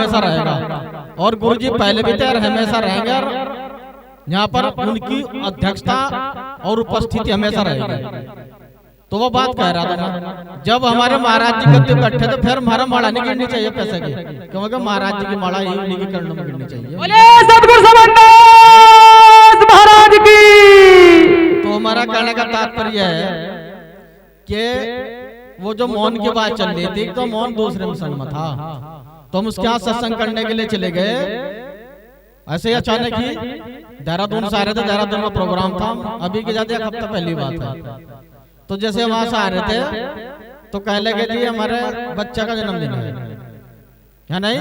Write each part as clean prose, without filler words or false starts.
हमेशा रहेगा और गुरुजी पहले भी थे और हमेशा रहेंगे और यहाँ पर उनकी अध्यक्षता और उपस्थिति हमेशा रहेगी। तो वो बात कह रहा था मैं, जब हमारे महाराज जी गद्दे बैठे तो फिर हमारा माला नहीं गिरनी चाहिए पैसे की, क्योंकि महाराज जी की माला ही उन्हीं के चरणों में गिरनी चाहिए। बोले सतगुरु समन्दास महाराज की। तो हमारा कहने का तात्पर्य है कि वो जो मौन की बात चल रही थी तो मौन दूसरे मुसलमान में था, तो हम उसके यहाँ सत्संग करने के लिए चले गए। ऐसे ही अचानक ही देहरादून से आ रहे थे, देहरादून में प्रोग्राम था, अभी के जाते एक हफ्ता पहली बात है। तो जैसे वहां से आ रहे थे तो कह लगे जी हमारे बच्चे का जन्मदिन है नहीं,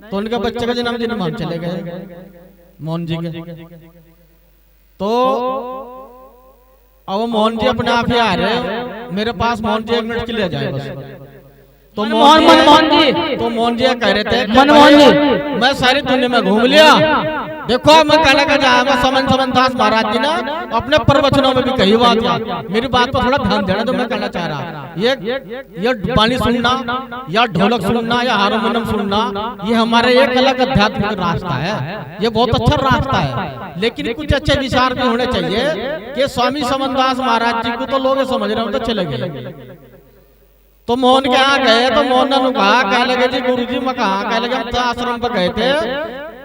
तो उनके बच्चे का जन्मदिन में हम चले गए मोहन जी के। तो अब मोहन जी अपने आप ही आ रहे, मेरे पास मोहन जी 1 मिनट के लिए आ जाए बस। तो मनमोहन जी, तो मोहन जी कह रहे थे मनमोहन जी, मैं सारी दुनिया में घूम लिया, देखो मैं कहने का जहाँ समन्दास महाराज जी ने अपने प्रवचनों में भी कही बात है, मेरी बात पर थोड़ा ध्यान देना। तो मैं कहना चाह रहा ये बाणी सुनना या ढोलक सुनना या हारमोनियम सुनना ये हमारे एक अलग आध्यात्मिक रास्ता है, ये बहुत अच्छा रास्ता है, लेकिन कुछ अच्छे विचार भी होने चाहिए कि स्वामी समन्दास महाराज जी को तो लोग समझ रहे हो तो चले गए। तो मोहन के यहाँ गए तो मोहन ने कहा, कह लगे जी गुरुजी मैं कहा, कह लगे हम तो आश्रम पर गए थे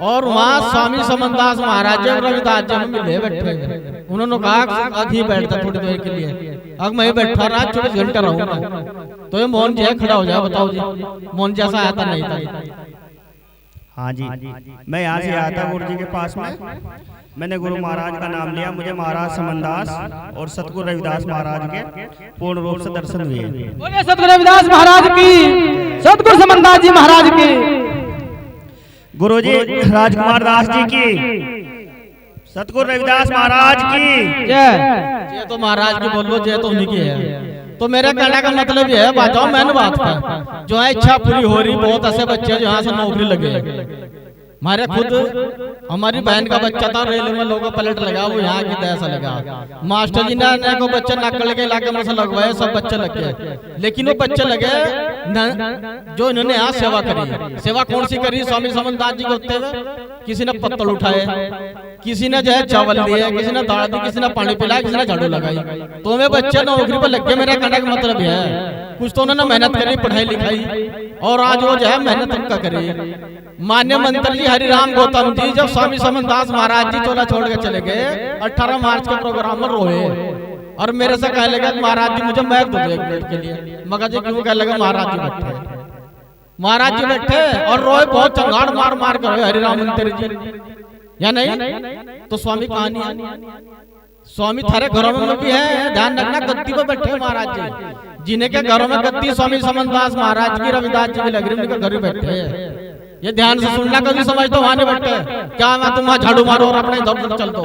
और वहाँ स्वामी समन्दास महाराज जी और रविदास जी मिले बैठे। उन्होंने कहा अभी बैठता थोड़ी देर के लिए, अब मैं बैठा रहा 24 घंटे रहूंगा। तो ये मोहन जी खड़ा हो जाए, बताओ जी मोहन जैसा आया था नहीं था। हाँ जी, मैं यहाँ से आया था गुरु जी के पास में, मैंने गुरु महाराज का नाम लिया, मुझे महाराज समन्दास और सतगुरु रविदास महाराज के पूर्ण रूप से दर्शन हुए। बोले सतगुरु रविदास महाराज की, सतगुरु समन्दास जी महाराज की, गुरु जी राजकुमार दास जी की, सतगुरु रविदास महाराज की जय। तो महाराज की बोल लो, जय तो उन्हीं की है। तो मेरे कहने का मतलब ये है, बताओ मैंने बात का जो है इच्छा पूरी हो रही, बहुत ऐसे बच्चे जो यहाँ से नौकरी लगे। हमारे खुद हमारी बहन का बच्चा था, रेलवे में लोगों पलट लगा, वो यहाँ की दया से लगा। मास्टर जी ने को बच्चे नकल के इलाके में से लगवाए, सब बच्चे लगे, लेकिन वो बच्चे लगे जो इन्होंने यहाँ सेवा करी। सेवा कौन सी करी? स्वामी समन्दास जी को होते हुए किसी ने पत्तल उठाए, किसी ने जो है चावल दिए, किसी ने दाल दी, किसी ने पानी पिलाया, किसी ने झाड़ू लगाई। तो वे बच्चे नौकरी पर लग गए। मेरा कहने का मतलब है कुछ तो उन्होंने मेहनत करी, पढ़ाई लिखाई, और आज वो जो है मेहनत उनका करी। मान्य मंत्री जी हरिराम गौतम जी जब स्वामी समन्दास महाराज जी चोला छोड़ के चले गए 18 मार्च के प्रोग्राम में रोए, और मेरे से कह लगा महाराज जी मुझे मैच दो 1 मिनट के लिए। मगर जी क्यों? कह लगा महाराज जी बैठे, महाराज जी बैठे और रोए, बहुत चंगाड़ मार मार कर रोए हरिराम मंत्री जी, या नहीं? तो स्वामी कहानी स्वामी थारे घरों में भी है, ध्यान रखना, गद्दी पे बैठे महाराज जी, जिन्हें के घरों में गद्दी स्वामी समन्दास महाराज की रविदास जी की लग रही, उनके घर बैठे है। ये ध्यान से सुनना, कभी समझ तो वहां नहीं बैठे क्या मैं तुम वहां झाड़ू मारो और अपने इधर चल दो,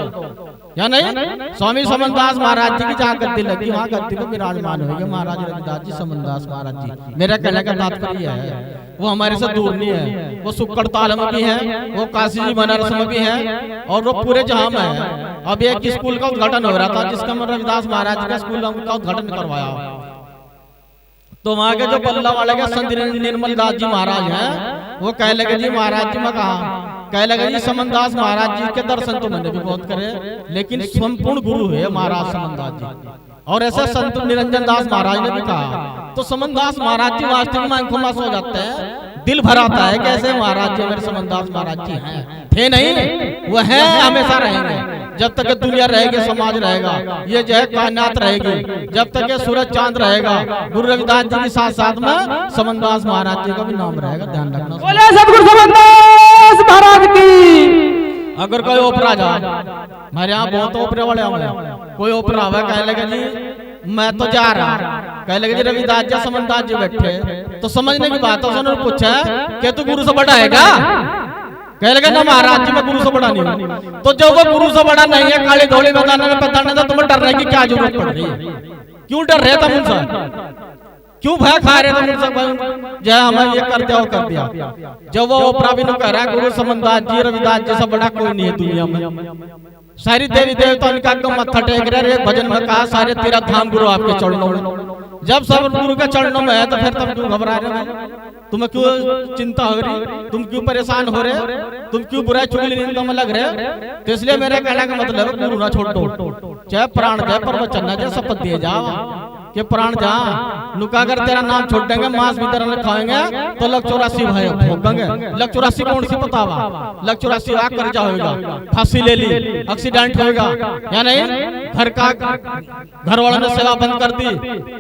या नहीं? स्वामी समन्दास महाराज जी की जहाँ गद्दी लगी वहाँ गद्दी पे विराजमान होंगे महाराज रविदास जी समन्दास महाराज जी। मेरा कहने का तात्पर्य है वो हमारे से दूर नहीं है, वो सुक्कड़ताल में भी है, वो काशी जी बनारस में भी है, और वो पूरे जहां में है। अब एक स्कूल का उद्घाटन हो रहा था जिसका रविदास महाराज का स्कूल का उद्घाटन करवाया, तो वहां के जो पल्ला वाले के संत निर्मल दास जी महाराज हैं वो कह लगे जी महाराज जी मैं कहा, कह लगे जी समन्दास महाराज जी के दर्शन तो मैंने भी बहुत करे, लेकिन संपूर्ण गुरु है महाराज समन्दास जी, और ऐसे संत निरंजन दास महाराज ने भी कहा। तो समन्दास महाराज जी वास्तविक में आंखों में सो जाते हैं, दिल भर आता है कैसे महाराज जी मेरे समन्दास महाराज जी हैं, थे नहीं, वो हैं, हमेशा रहेंगे। जब तक दुनिया रहेगी, समाज रहेगा, ये जो है कायनात रहेगी, जब तक ये सूरज चांद रहेगा, गुरु रविदास जी के साथ साथ में समन्दास महाराज जी का भी नाम रहेगा, ध्यान रखना। बोले सतगुरु समन्दास महाराज की। अगर कोई ओपरा जा, हमारे यहाँ बहुत ओपरे वाले हैं, कोई ओपरा हुआ कह लगे जी मैं तो जा रहा, कह लगे जी रविदास जी समन्दास जी बैठे, तो समझने की बात है। उन्होंने पूछा कि तू गुरु से बड़ा है क्या? कह लगे ना महाराज जी मैं गुरु से बड़ा नहीं हूँ। तो जब वो गुरु से बड़ा नहीं है, काले धोले मैदान में पता तो तुम्हें डरने की क्या जरूरत पड़ रही है? क्यों डर रहे थे मुझसे? क्यों भय खा रहे थे मुझसे? जय हमें ये कर दिया वो कर दिया। जब वो ओपरा भी कह रहा है गुरु समन्दास जी रविदास जी से बड़ा कोई नहीं है दुनिया में, सारी देवी देवता उनका मत्था टेक रहे। एक भजन में कहा सारे तीर्थ धाम गुरु आपके चरणों में, जब सब गुरु के चरणों में है तो फिर तुम क्यों घबरा रहे हो? तुम्हें क्यों चिंता हो रही, तुम क्यों परेशान हो रहे, तुम क्यों बुराई चुगली निंदा में लग रहे। तो इसलिए मेरे कहने का मतलब है गुरु ना छोड़ दो, चाहे प्राण जाए पर वचन ना जाए, शपथ दिए जाओ कि प्राण जा नुका कर तेरा नाम छोड़ देंगे, मांस भी तेरा खाएंगे तो लग 84 भाई भोगेंगे। लग 84 कौन सी बतावा, लग 84 आग कर जाएगा, फांसी ले ली, एक्सीडेंट होगा या नहीं, घर वालों ने सेवा बंद कर दी,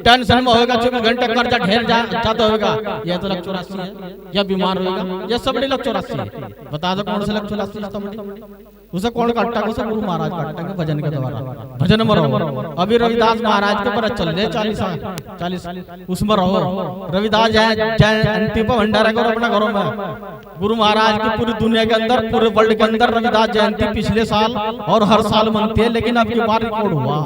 टेंशन में होगा, 24 घंटे कर्जा ढेर ज्यादा होगा, यह तो लग 84 है, या बीमार होगा, यह सब बड़ी लग 84 है। बता दो कौन से लग 84 उसे कौन काटता है, उसे गुरु महाराज काटेंगे भजन के द्वारा, भजन में रहो। अभी रविदास महाराज के पर चल रहे 40 उसमें रहो, रविदास जयंती पर भंडारा करो अपने घरों में। गुरु महाराज की पूरी दुनिया के अंदर, पूरे वर्ल्ड के अंदर रविदास जयंती पिछले साल और हर साल मनती है, लेकिन अब की बार रिकॉर्ड हुआ,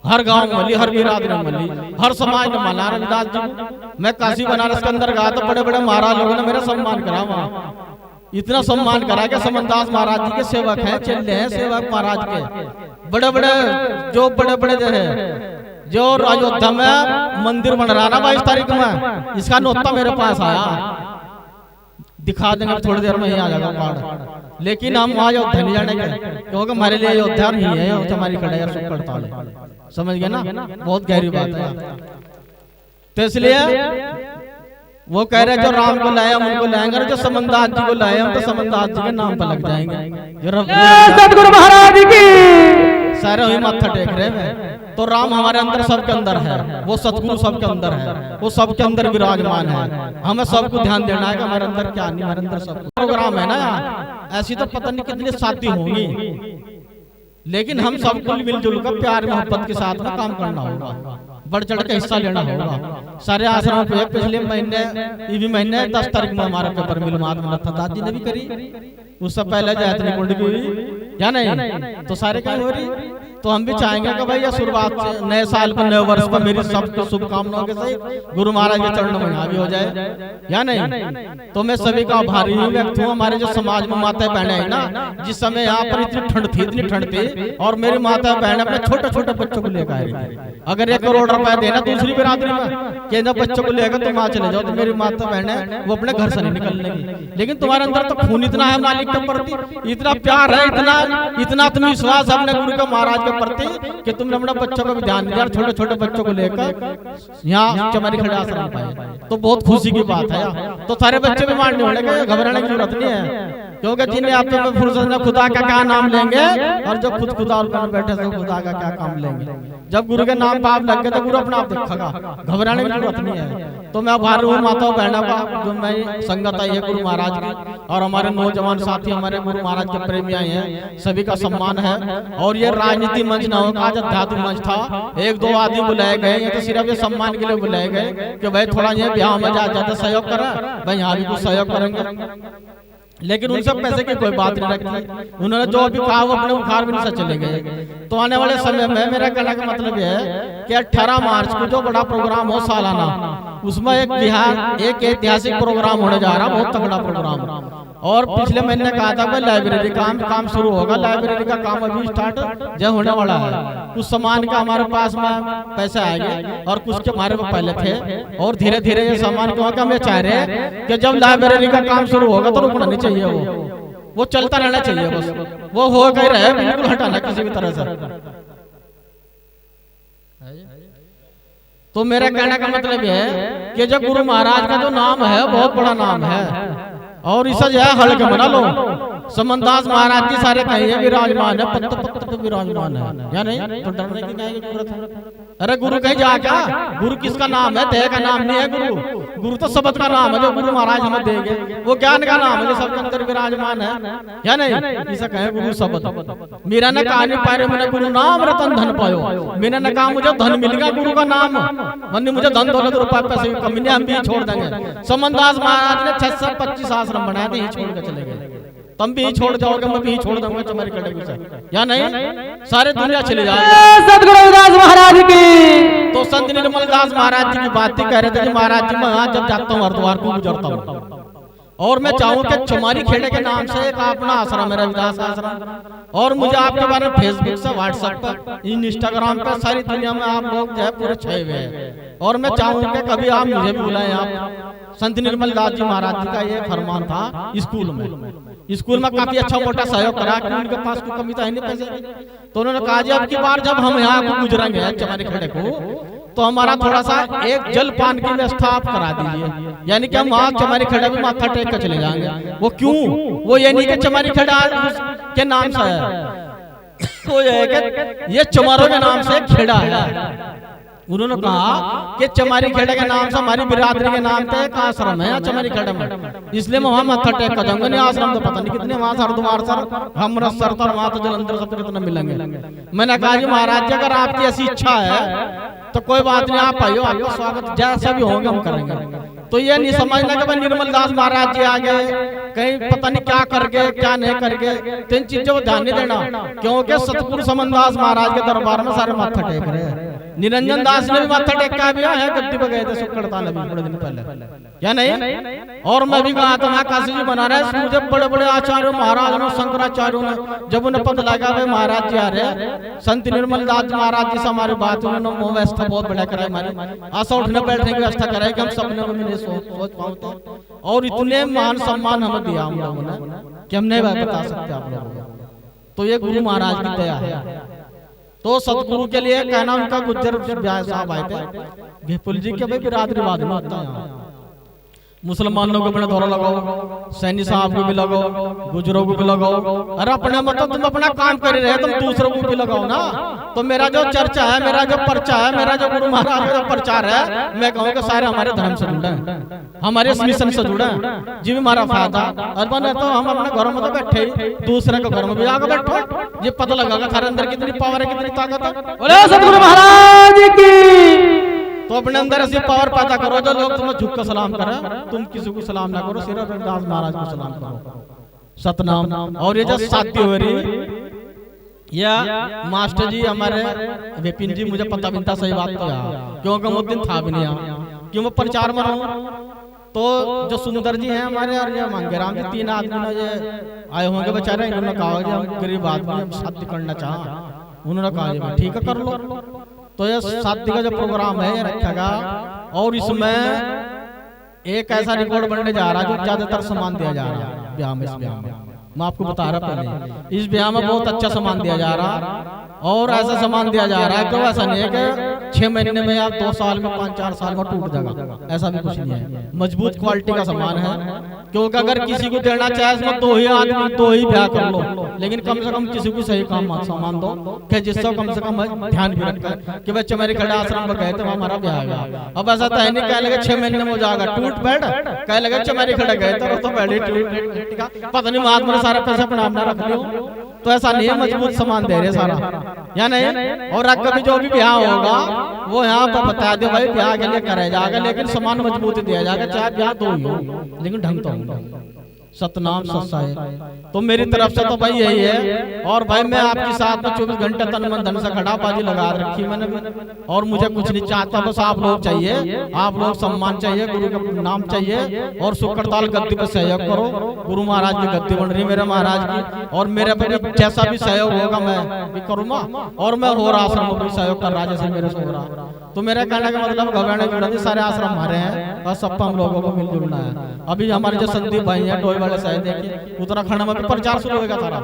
हर गांव में, हर बिरादरी में, हर समाज में मना रविदास जी। मैं काशी बनारस के अंदर गया तो बड़े बड़े महाराज लोगों ने मेरा सम्मान करा, वहाँ इतना सम्मान करा कि समनदास महाराज जी के सेवक हैं, चेले हैं सेवक महाराज के, बड़े बड़े जो बड़े बड़े जो है, जो अयोध्या में मंदिर बन रहा ना 22 तारीख में, इसका नोता मेरे पास आया, दिखा देंगे थोड़ी देर में ही आ जाएगा कार्ड, लेकिन हम वहाँ अयोध्या नहीं जाने के, क्योंकि हमारे लिए अयोध्या नहीं है, हमारी खड़े पड़ताल है, समझ गए ना, बहुत गहरी बात है। तो इसलिए वो कह रहे जो राम को लाए हम उनको लाएंगे, और जो समनदास जी को लाए हम तो समनदास जी के नाम पर लग जाएंगे। सतगुरु महाराज की सारे वही माथा टेक रहे हैं। तो राम हमारे अंदर सबके अंदर है, वो सतगुरु सबके अंदर है, वो सबके अंदर विराजमान है। हमें सबको ध्यान देना है कि हमारे अंदर क्या नहीं, हमारे अंदर सब प्रोग्राम है ना। ऐसी तो पता नहीं कितनी शादी होंगी, लेकिन हम सबको मिलजुल कर प्यार मोहब्बत के साथ में काम करना होगा, बढ़ चढ़ के हिस्सा लेना होगा। सारे आश्रमों पे पिछले महीने 10 तारीख में हमारा पेपर मिलमात दादी जी ने भी करी, उससे पहले जयतनी कुंड की हुई या नहीं, तो सारे क्या हो रही। तो हम भी चाहेंगे कि भाई शुरुआत से नए साल पर, नए वर्ष पर मेरी सबको शुभकामनाओं के साथ गुरु महाराज के चरणों में हावी हो जाए या नहीं। तो मैं सभी का आभारी व्यक्त हूँ। हमारे जो समाज में माता बहने है ना, जिस समय यहाँ पर इतनी ठंड थी और मेरी माता बहन अपने छोटे छोटे बच्चों को लेकर आई थी। अगर 1 करोड़ रुपया देना दूसरी बिरादरी में कि जब बच्चों को लेकर तुम वहाँ चले जाओ, तो मेरी माता बहन है वो अपने घर से नहीं निकलने की। लेकिन तुम्हारे अंदर तो खून इतना है मालिक के प्रति, इतना प्यार है, इतना आत्मविश्वास अपने गुरु के महाराज के प्रति कि तुमने अपने बच्चों का भी ध्यान दिया, छोटे छोटे बच्चों को लेकर यहाँ चमारी खड़े आश्रम पाए, तो बहुत खुशी की बात है। तो सारे बच्चे भी मारने वाले, घबराने की जरूरत नहीं है, क्योंकि जिन्हें आप में फुर्सत में खुदा का क्या नाम लेंगे, और जो खुद खुदा पर बैठे तो खुदा का क्या काम लेंगे। जब गुरु के नाम पाप लग गए तो गुरु अपना आप देखेगा, घबराने की जरूरत नहीं है। तो मैं आभार हूँ माताओं बहनों का, जो मैं संगत आई है गुरु महाराज की, और हमारे नौजवान साथी हमारे गुरु महाराज के प्रेमी आए हैं, सभी का सम्मान है। और ये राजनीति मंच न होगा, आज अध्यात्म मंच था। 1-2 आदमी बुलाए गए, ये तो सिर्फ ये सम्मान के लिए बुलाए गए कि भाई थोड़ा ये ब्याह में ज्यादा सहयोग करें, भाई यहाँ भी कुछ सहयोग करेंगे। लेकिन उनसे पैसे की कोई बात नहीं रखी, उन्होंने जो भी कहा वो अपने उखाड़ भी नहीं चले गए। तो आने वाले समय में मेरा कहने का मतलब यह है कि 18 मार्च को जो बड़ा प्रोग्राम हो सालाना, उसमें एक ऐतिहासिक प्रोग्राम होने जा रहा, बहुत तगड़ा प्रोग्राम। और पिछले महीने कहा था कि लाइब्रेरी काम शुरू होगा, लाइब्रेरी का काम अभी स्टार्ट जो होने वाला है। कुछ सामान का हमारे पास में पैसे आएंगे और कुछ के हमारे में पहले थे, और धीरे धीरे ये सामान को हम ये चाह रहे हैं कि जब लाइब्रेरी का काम शुरू होगा तो रुकना नहीं चाहिए, वो चलता रहना चाहिए, बस वो हो गई रहे, बिल्कुल हटाना किसी भी तरह से। तो मेरा कहने का मतलब यह है कि जो गुरु महाराज का जो नाम है बहुत बड़ा नाम है, और इसे जो है हल्के बना लो। समनदास महाराज जी सारे कहीं विराजमान है, पत्थर पे विराजमान है या नहीं, तो डरने की क्या जरूरत है। अरे गुरु कहीं जा क्या, गुरु किसका नाम है, देह का नाम नहीं है गुरु, गुरु तो शब्द का नाम है जो गुरु महाराज हमें देंगे, वो ज्ञान का नाम है जो सबके अंदर विराजमान है या नहीं। इसे कहे गुरु शब्द। मीरा ने कहा नहीं पाए मैंने गुरु नाम रतन धन पायो, मीरा ने कहा मुझे धन मिल गया गुरु का नाम, वरना मुझे धन दौलत रुपया पैसे की कमी नहीं, हम भी छोड़ देंगे। समनदास महाराज ने 625 आश्रम बनाए थे, छोड़ के चले गए। तुम भी छोड़ जाओगे, मैं भी छोड़ दूंगा तुम्हारी कटे से या नहीं, सारे दुनिया चले जाओगे। सतगुरु रविदास महाराज की। तो संत निर्मल दास महाराज जी की बात ही कह रहे थे कि महाराज जी मैं यहाँ जब जाता हूँ हरिद्वार को गुजरता हूँ, और मैं चाहूँ कि चमारी खेड़े के नाम से एक अपना आश्रम है रविदास आश्रम, और मुझे आपके बारे में फेसबुक से, व्हाट्सएप पर, इंस्टाग्राम पर सारी दुनिया में आप लोग जो है पूरे छाए हुए हैं, और मैं चाहूँ कि कभी आप मुझे भी बुलाएं, आप संत निर्मल दास जी महाराज जी का ये फरमान था स्कूल में काफी अच्छा मोटा सहयोग करा कि उनके पास कोई कमी तो है नहीं पैसे की। तो उन्होंने कहा जी अब की बार जब हम यहाँ को गुजरेंगे चमारी खड़े को तो हमारा थोड़ा सा एक जल पान की व्यवस्था आप करा दीजिए, यानी कि हम वहाँ चमारी खड़ा भी माथा टेक कर चले जाएंगे। वो क्यों? वो ये नहीं कि चमारी खड़ा के नाम से है, तो ये है कि ये चमारों के नाम से खेड़ा है। उन्होंने कहा कि चमारी खेड़ा के नाम से हमारी बिरादरी के नाम पे एक आश्रम है चमारी खेड़ा में, इसलिए मैं वहाँ माथा टेक कर जाऊंगा। नहीं आश्रम तो पता नहीं कितने वहाँ हरिद्वार सर अमृतसर और वहाँ तो जलंधर सब कितने मिलेंगे। मैंने कहा जी महाराज जी अगर आपकी ऐसी इच्छा है तो कोई बात नहीं, आप आइयो, आपका स्वागत जैसा भी होंगे हम करेंगे। तो ये नहीं समझना कि भाई निर्मल दास महाराज जी आ गए कहीं पता नहीं क्या करके क्या नहीं करके, तो इन चीजों को ध्यान नहीं देना, क्योंकि सतगुरु समनदास महाराज के दरबार में सारे माथा टेक रहे हैं। निरंजन दास ने भी माथा टेका भी है, गद्दी पे गए थे शुक्रताल अभी थोड़े दिन पहले, या नहीं? और मैं भी कहा था मैं काशी जी बना रहे मुझे बड़े बड़े आचार्यों महाराज ने शंकराचार्यों ने जब उन्हें पता लगा भाई महाराज जी आ रहे संत निर्मल दास महाराज जी से हमारी बात उन्होंने व्यवस्था बहुत बढ़िया कराई, हमारी आशा उठने बैठने की व्यवस्था कराई कि हम सपने में नहीं सोच पाते, और इतने मान सम्मान हमें दिया हम लोगों ने कि हम नहीं बता सकते आप लोगों को। तो ये गुरु महाराज की दया है। तो सतगुरु के लिए कहना उनका गुज्जर ब्याह साहब आए थे विपुल जी के भाई बिरादरी बाद में होता है, मुसलमानों को अपने दौरा लगाओ, सैनी साहब को भी लगाओ, गुजरों को भी लगाओ, अरे अपने मतलब तुम अपना काम कर रहे तुम दूसरों को भी लगाओ ना। तो मेरा जो चर्चा है, मेरा जो पर्चा है, मेरा जो गुरु महाराज का जो प्रचार है, मैं कहूँगा सारे हमारे धर्म से जुड़े हैं, हमारे मिशन से जुड़े हैं जी भी हमारा फायदा। और बने तो हम अपने घरों में तो बैठे ही दूसरे के घर में भी आगे बैठो, ये पता लगा थारे अंदर कितनी पावर है, कितनी ताकत है। बोले सतगुरु महाराज की। तो अपने अंदर ऐसी पावर पैदा करो जो लोग तुम्हें झुक कर सलाम करे, तुम किसी को सलाम ना करो, सिर्फ रविदास महाराज को सलाम करो, सतनाम। और ये जो शादी हो रही या मास्टर जी हमारे विपिन जी, मुझे पता भी था सही बात तो यार, क्योंकि वो दिन था भी नहीं यहाँ, क्यों मैं प्रचार में रहूं। तो जो सुंदर जी हैं हमारे और ये मांगेराम जी, तीन आदमी ने ये आए होंगे बेचारे, इन्होंने कहा कि हम गरीब आदमी हम शादी करना चाह, उन्होंने कहा ठीक है कर लो। तो ये शादी का जो प्रोग्राम है ये रखेगा, और इसमें एक ऐसा रिकॉर्ड बनने जा रहा है जो ज्यादातर सामान दिया जा रहा है ब्याह में। इस ब्याह में मैं आपको बता रहा पहले, इस ब्याह में बहुत अच्छा सामान दिया जा रहा, और ऐसा सामान दिया जा रहा है तो ऐसा नहीं है कि 6 महीने में या 2 साल में 5-4 साल में टूट जाएगा, ऐसा भी कुछ नहीं है। मजबूत क्वालिटी का सामान है, क्योंकि अगर किसी को देना चाहे इसमें 2 ही आदमी 2 ही ब्याह कर लो, लेकिन कम से कम किसी को सही काम सामान दो कि जिससे कम से कम ध्यान भी रखा कि बच्चे मेरे खड़े आश्रम में गए थे हमारा ब्याह गया। अब ऐसा तो है नहीं कह लगे 6 महीने में हो जाएगा टूट बैठ, कह लगे चमारी खड़े गए थे तो बैठ पता नहीं महात्मा ने सारे पैसे अपना अपना रख लियो, तो ऐसा नहीं है, मजबूत सामान दे रहे सारा, या नहीं? और कभी जो भी ब्याह होगा वो यहाँ पर बता दे भाई ब्याह के लिए कराया जाएगा, लेकिन सामान मजबूत दिया जाएगा, चाहे ब्याह 2 ही हो, लेकिन ढंग तो होगा। सतनाम सत्साय। तो मेरी तरफ से तो भाई यही है, और भाई मैं आपके साथ में 24 घंटे तन मन धन से खड़ा, बाजी लगा रखी मैंने, और मुझे कुछ नहीं चाहता, बस आप लोग चाहिए, आप लोग सम्मान चाहिए, गुरु का नाम चाहिए, और शुक्रताल गद्दी पर सहयोग करो। गुरु महाराज की गद्दी बन रही मेरे महाराज की, और मेरे पर जैसा भी सहयोग होगा मैं भी करूँगा, और मैं और आश्रम को भी सहयोग कर रहा जैसे मेरे से हो रहा। तो मेरा कहने का मतलब घबराने सारे आश्रम हमारे हैं, बस सबको हम लोगों को मिलजुलना है। अभी हमारे जो संदीप भाई हैं डोई वाले साहब, देखिए उत्तराखंड में भी प्रचार शुरू होगा, सारा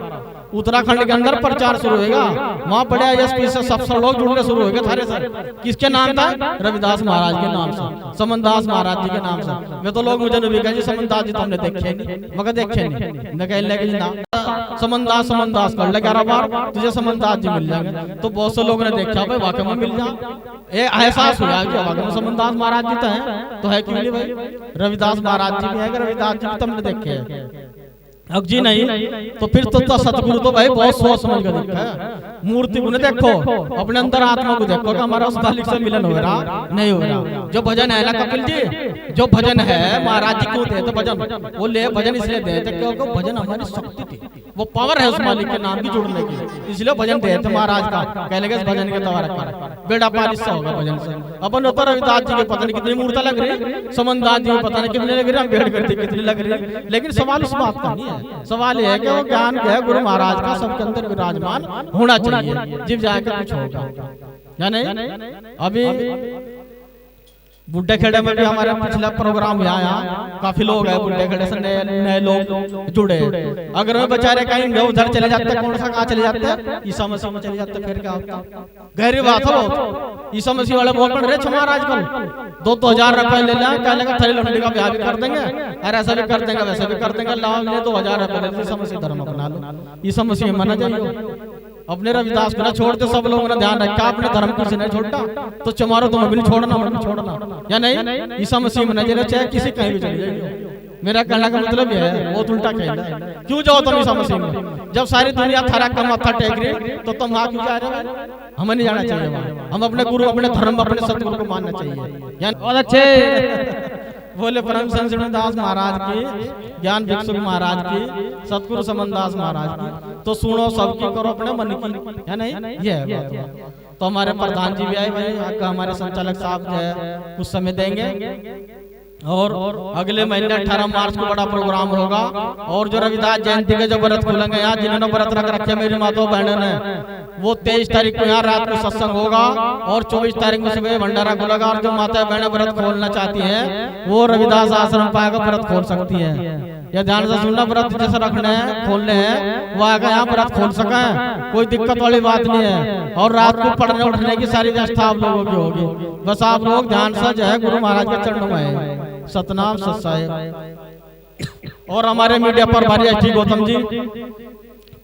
उत्तराखंड के अंदर प्रचार शुरू होगा, वहाँ बड़े एसपी से सब लोग जुड़ने शुरू होंगे थारे सर। किसके नाम था? रविदास महाराज के नाम से, समनदास महाराज जी के नाम से। वे तो लोग मुझे नहीं कहे समनदास जी तो हमने देखे नहीं, मगर देखे नहीं, मैं कह लेकिन समनदास समनदास कर ले 11 बार तुझे समनदास जी मिल जाएंगे। तो बहुत से लोगों ने देखा भाई वाकई में मिल जा, एहसास हुआ कि वाकई में समनदास महाराज जी तो है क्यों नहीं भाई, रविदास महाराज जी भी है, रविदास जी भी तुमने देखे है। अब जी नहीं तो फिर तो सतगुरु तो भाई बहुत सोच समझ कर देखा है, मूर्ति को देखो, अपने अंदर आत्मा को देखो कि हमारा उस मालिक से मिलन हो रहा नहीं हो रहा। जो भजन है ना कपिल जी, जो भजन है महाराज जी क्यों देते भजन, वो ले भजन इसलिए देते क्योंकि भजन हमारी शक्ति थी, वो पावर है उस मालिक के नाम की जुड़ने की, इसलिए भजन देते महाराज का। कह लगे भजन के द्वारा कर बेड़ा पार इससे होगा भजन से। अपन तो रविदास जी के पता नहीं कितनी मूर्ता लग रही, समनदास जी के पता नहीं कितने लग रही, अम्बेडकर जी कितनी लग रही, लेकिन सवाल उस बात का नहीं है। सवाल यह है कि वो ज्ञान है गुरु महाराज का सबके अंदर विराजमान होना चाहिए, जीव जाकर कुछ होगा या नहीं। अभी बुड्ढे खेड़े में भी हमारे पिछला प्रोग्राम यहाँ काफी लोग हैं, बुड्ढे खेड़े से नए लोग जुड़े। अगर मैं बेचारे कहीं उधर चले जाते, कौन सा कहाँ चले जाते, ईसा मसीह में चले जाते, फिर क्या होता? गहरी बात है बहुत। ईसा मसीह वाले बोल रहे छमार आजकल 2,000 रुपए ले लें, क्या लेगा थैली लंडी का ब्याह भी कर देंगे, और ऐसा भी कर देंगे वैसे भी कर देंगे, लाओ ले 2,000 रुपए ले, ईसा मसीह धर्म अपना लो। ईसा मसीह माना जाइए, अपने रविदास को ना छोड़ते, सब लोगों ने ध्यान रखा, अपने धर्म किसी ने छोड़ा तो चमारो तुम्हें भी नहीं छोड़ना, मैं भी छोड़ना या नहीं। ईसा मसीह में न चाहे किसी कहीं भी चले जाइए। मेरा कहने का मतलब यह है, बहुत उल्टा कहना है। क्यों जाओ तुम ईसा मसीह में? जब सारी दुनिया थरा का माथा टेक रही तो तुम वहां क्यों जा रहे हो? हमें नहीं जाना चाहिए वहां। हम अपने गुरु, अपने धर्म, अपने सतगुरु को मानना चाहिए। बहुत अच्छे बोले परम संत दास महाराज की, ज्ञान भिक्षुक महाराज की, सतगुरु समनदास महाराज की। तो सुनो सबकी, करो अपने मन की, है नहीं? ये है बात। तो हमारे प्रधान जी भी आए भाई, आपका हमारे संचालक साहब जो है कुछ समय देंगे। और अगले महीने 18 मार्च को बड़ा प्रोग्राम होगा। और जो रविदास जयंती के जो व्रत खुलेंगे यहाँ, जिन्होंने व्रत रख रखे मेरी माताओं बहनों ने, वो 23 तारीख को यहाँ रात को सत्संग होगा और 24 तारीख को सुबह भंडारा खुलेगा। और जो माता बहनें व्रत खोलना चाहती हैं वो रविदास आश्रम पाएगा, व्रत खोल सकती हैं। या ध्यान से सुनना, व्रत जैसे रखने हैं, खोलने हैं, वो आगे यहाँ व्रत खोल सके, कोई दिक्कत वाली बात नहीं है। और रात को पढ़ने उठने की सारी व्यवस्था आप लोगों की होगी। बस आप लोग ध्यान से जो है गुरु महाराज के चरणों में सतनाम सत्साहेब। और हमारे मीडिया पर भारी एस टी गौतम जी,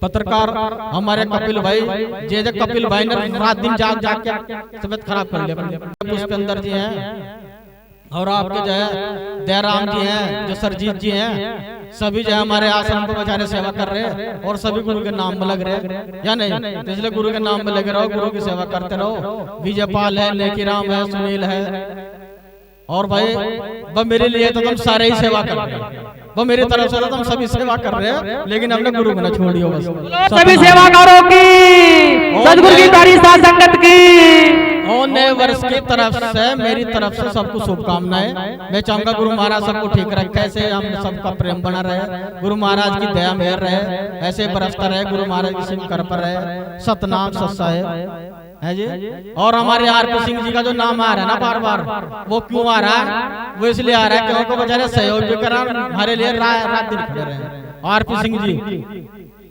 पत्रकार हमारे कपिल भाई, जे कपिल भाई ने रात दिन जाग जाग के तबियत खराब कर लिया। पुष्पेंद्र जी हैं, और आपके जो है दयाराम जी हैं, जो सरजीत जी हैं, सभी जो है हमारे आश्रम को बेचारे सेवा कर रहे हैं। और सभी गुरु के नाम में लग रहे हैं या नहीं? इसलिए गुरु के नाम में लगे रहो, गुरु की सेवा करते रहो। विजयपाल है, लेकीराम है, सुनील है। और भाई वो मेरे लिए तो तुम सारे ही सेवा कर रहे हैं, वो मेरी तरफ से तो तुम सभी सेवा कर रहे हैं, लेकिन अपने गुरु को न छोड़ियो बस। सभी सेवाकारों की, सदगुरु की तारीफ साथ संगत की। और नए वर्ष की तरफ से, मेरी तरफ से सबको शुभकामनाएं। मैं चाहूंगा गुरु महाराज सबको ठीक रखे, ऐसे हम सबका प्रेम बना रहे, गुरु महाराज की दया मेहर रहे, ऐसे बरसता रहे, गुरु महाराज की सिंह कर पर रहे। सतनाम सत्साहेब है जी। और हमारे आरपी सिंह जी का जो नाम आ रहा है ना बार बार, वो क्यों आ रहा है? वो इसलिए आ रहा है क्योंकि बेचारे सहयोग भी करा, हमारे लिए रात दिन खड़े रहे आरपी सिंह जी।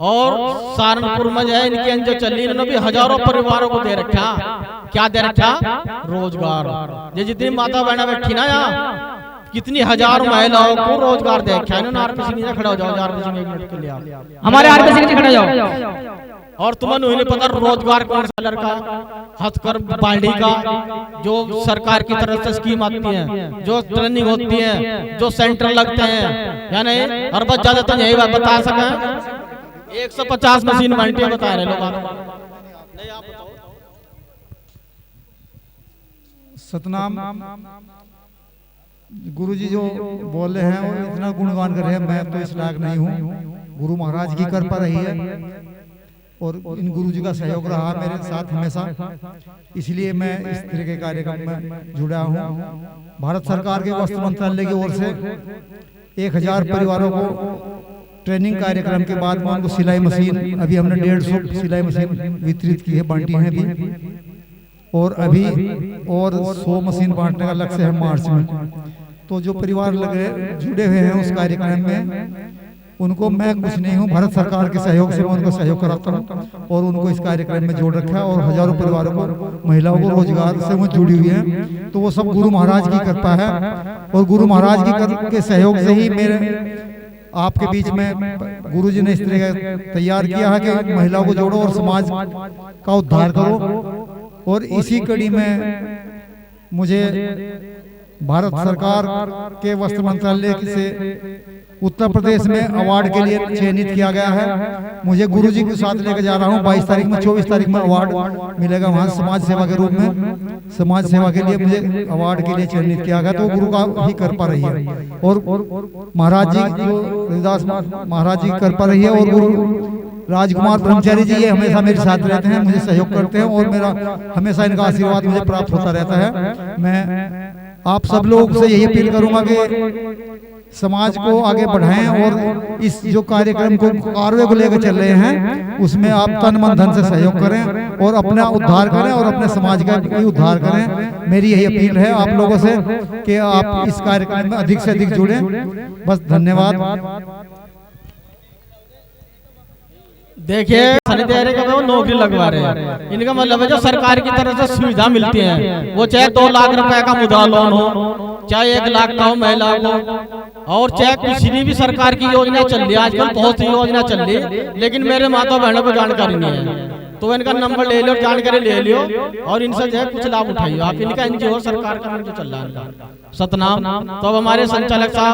और सहारनपुर में जो है इनकी एनजीओ चली, इन्होंने भी हजारों परिवारों को दे रखा। क्या दे रखा? रोजगार। ये जितनी माता बहना बैठी ना यहाँ, कितनी हजार महिलाओं को रोजगार दे रखा इन्होंने। आरपी सिंह जी खड़ा हो जाओ, आरपी सिंह 1 मिनट के लिए, हमारे आरपी सिंह जी खड़े हो जाओ। और तुम्हें नहीं पता रोजगार कौन सा लड़का, हथकरघा बाड़ी का जो सरकार की तरफ से स्कीम आती है, जो ट्रेनिंग होती है, जो सेंटर लगते हैं या नहीं? और बस ज्यादा तो यही बात बता सके, 150 मशीन बांटी बता रहे लोग। सतनाम गुरुजी जो बोल रहे हैं और इतना गुणगान कर रहे हैं, मैं तो इस लायक नहीं हूँ। गुरु महाराज की कृपा रही है और इन गुरुजी का सहयोग रहा मेरे साथ हमेशा, इसलिए मैं इस तरह के कार्यक्रम में जुड़ा हूँ। भारत सरकार के वस्त्र मंत्रालय की ओर से 1000 परिवारों को ट्रेनिंग कार्यक्रम के बाद में उनको सिलाई मशीन, अभी हमने 150 सिलाई मशीन वितरित की है, बांटी है अभी। और अभी और 100 मशीन बांटने का लक्ष्य है मार्च में। तो जो परिवार लगे जुड़े हुए हैं उस कार्यक्रम में, उनको मैं कुछ नहीं हूँ, भारत सरकार के सहयोग से मैं उनको सहयोग कराता हूँ और उनको इस कार्यक्रम में जोड़ रखा है। और हजारों परिवारों को, महिलाओं को रोजगार से वो जुड़ी हुई हैं। तो वो सब गुरु महाराज की कृपा है और गुरु महाराज के सहयोग से ही मेरे आपके बीच में गुरुजी ने इस तरह तैयार किया है कि महिलाओं को जोड़ो और समाज का उद्धार करो। और इसी कड़ी में मुझे भारत सरकार के वस्त्र मंत्रालय से उत्तर प्रदेश में अवार्ड के लिए चयनित किया गया है। मुझे गुरुजी के साथ लेकर जा रहा हूँ 22 तारीख में, 24 तारीख में अवार्ड मिलेगा वहाँ समाज सेवा के रूप में। समाज सेवा के लिए मुझे अवार्ड के लिए चयनित किया गया, तो गुरु का ही कृपा रही है। और महाराज जी जो रविदास महाराज जी की कृपा रही है, और गुरु राजकुमार ब्रह्मचारी जी ये हमेशा मेरे साथ रहते हैं, मुझे सहयोग करते हैं और मेरा हमेशा इनका आशीर्वाद मुझे प्राप्त होता रहता है। मैं आप सब लोग से यही अपील करूंगा कि समाज को आगे बढ़ाएं और इस जो कार्यक्रम को कार्य को लेकर चल रहे हैं उसमें आप तन मन धन से सहयोग करें और अपना उद्धार करें और अपने समाज का भी उद्धार करें। मेरी यही अपील है आप लोगों से कि आप इस कार्यक्रम में अधिक से अधिक जुड़ें। बस धन्यवाद। देखिए दे रहे वो नौकरी लगवा रहे हैं, इनका मतलब है जो सरकार की तरफ से सुविधा मिलती है, वो चाहे 2 लाख रुपए का मुद्रा लोन हो, चाहे 1 लाख का हो महिला को, और चाहे किसी भी सरकार की योजना चल रही है। आजकल बहुत सी योजना चल रही है, लेकिन मेरे माता बहनों को जानकारी नहीं है, तो इनका नंबर ले लो, जानकारी ले लियो और इनसे जो है कुछ लाभ उठाइए आप। इनका एनजीओ सरकार का जो चल रहा है सतनाम। तो अब हमारे संचालक साहब